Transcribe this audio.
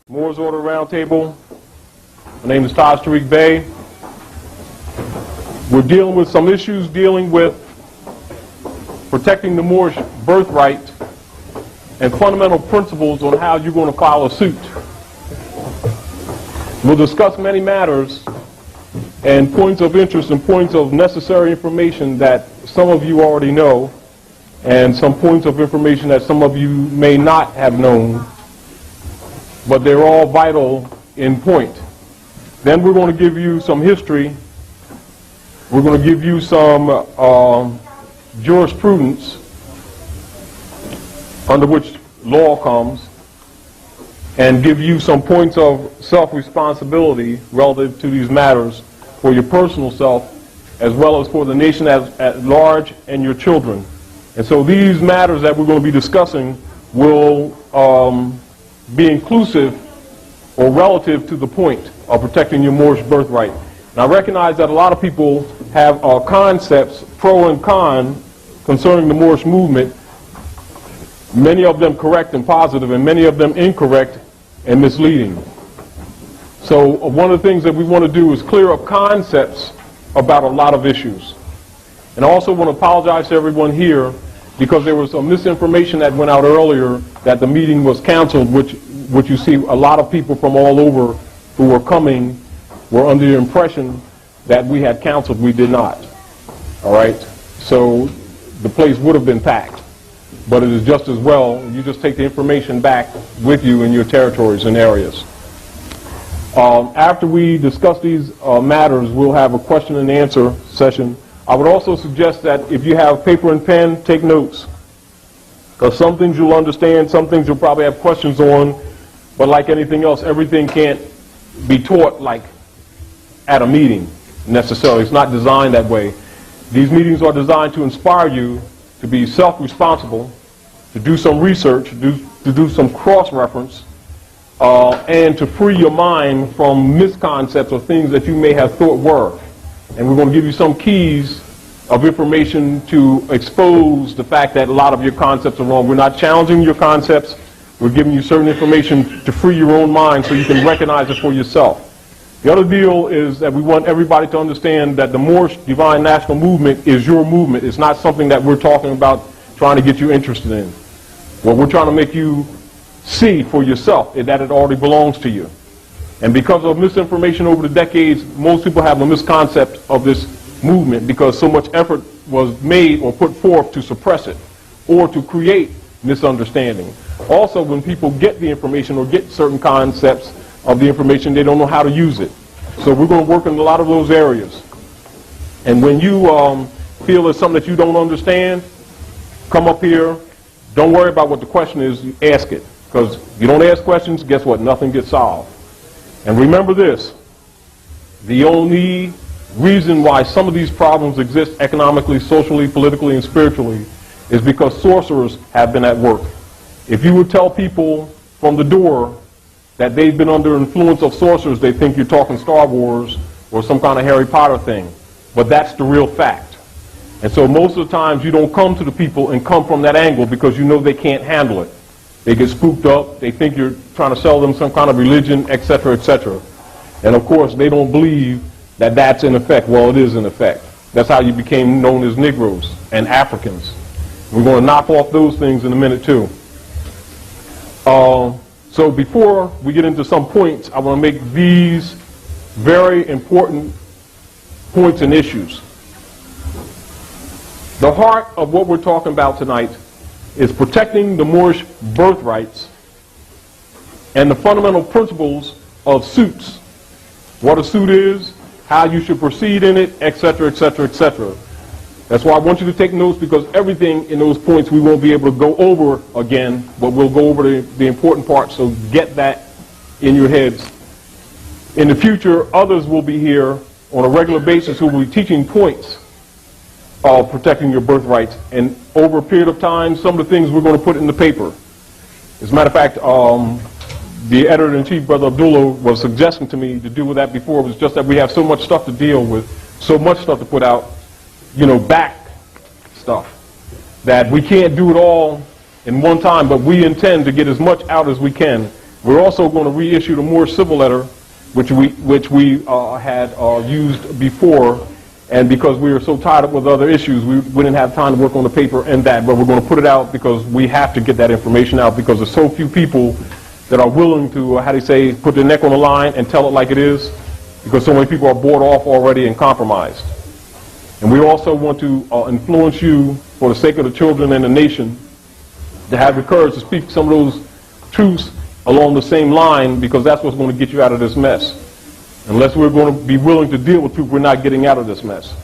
Moore's Order Roundtable. My name is Tarik. We're dealing with some issues dealing with protecting the Moorish birthright and fundamental principles on how you're going to file a suit. We'll discuss many matters and points of interest and points of necessary information that some of you already know, and some points of information that some of you may not have known, but they're all vital in point. Then we're going to give you some history. We're going to give you some jurisprudence under which law comes, and give you some points of self-responsibility relative to these matters for your personal self as well as for the nation at large and your children. And so these matters that we're going to be discussing will be inclusive or relative to the point of protecting your Moorish birthright. And I recognize that a lot of people have concepts, pro and con, concerning the Moorish movement, many of them correct and positive, and many of them incorrect and misleading. So one of the things that we want to do is clear up concepts about a lot of issues. And I also want to apologize to everyone here because there was some misinformation that went out earlier that the meeting was canceled, which you see a lot of people from all over who were coming were under the impression that we had canceled. We did not. All right? So the place would have been packed. But it is just as well, you just take the information back with you in your territories and areas. After we discuss these matters, we'll have a question and answer session. I would also suggest that if you have paper and pen, take notes. Because some things you'll understand, some things you'll probably have questions on, but like anything else, everything can't be taught like at a meeting necessarily. It's not designed that way. These meetings are designed to inspire you to be self-responsible, to do some research, to do some cross-reference, and to free your mind from misconcepts or things that you may have thought were. And we're going to give you some keys of information to expose the fact that a lot of your concepts are wrong. We're not challenging your concepts. We're giving you certain information to free your own mind so you can recognize it for yourself. The other deal is that we want everybody to understand that the Moorish Divine National Movement is your movement. It's not something that we're talking about trying to get you interested in. What we're trying to make you see for yourself is that it already belongs to you. And because of misinformation over the decades, most people have a misconception of this movement because so much effort was made or put forth to suppress it or to create misunderstanding. Also, when people get the information or get certain concepts of the information, they don't know how to use it. So we're going to work in a lot of those areas. And when you feel there's something that you don't understand, come up here. Don't worry about what the question is. You ask it. Because if you don't ask questions, guess what? Nothing gets solved. And remember this. The only reason why some of these problems exist economically, socially, politically, and spiritually is because sorcerers have been at work. If you would tell people from the door that they've been under influence of sorcerers, they think you're talking Star Wars or some kind of Harry Potter thing. But that's the real fact. And so most of the times you don't come to the people and come from that angle because you know they can't handle it. They get spooked up. They think you're trying to sell them some kind of religion, etc., etc. And of course, they don't believe that that's in effect. Well, it is in effect. That's how you became known as Negroes and Africans. We're going to knock off those things in a minute, too. So before we get into some points, I want to make these very important points and issues. The heart of what we're talking about tonight is protecting the Moorish birthrights and the fundamental principles of suits. What a suit is, how you should proceed in it, etc., etc., etc. That's why I want you to take notes, because everything in those points we won't be able to go over again, but we'll go over the important parts, so get that in your heads. In the future, others will be here on a regular basis who will be teaching points of protecting your birthrights. And over a period of time, some of the things we're going to put in the paper. As a matter of fact, the editor-in-chief, Brother Abdullah, was suggesting to me to do with that before. It was just that we have so much stuff to deal with, so much stuff to put out, back stuff, that we can't do it all in one time, but we intend to get as much out as we can We're also going to reissue the more civil letter, which we had used before, and because we were so tied up with other issues, we didn't have time to work on the paper and that, but we're going to put it out because we have to get that information out because there's so few people that are willing to, how do you say, put their neck on the line and tell it like it is, because so many people are bought off already and compromised. And we also want to influence you, for the sake of the children and the nation, to have the courage to speak some of those truths along the same line, because that's what's going to get you out of this mess. Unless we're going to be willing to deal with truth, we're not getting out of this mess.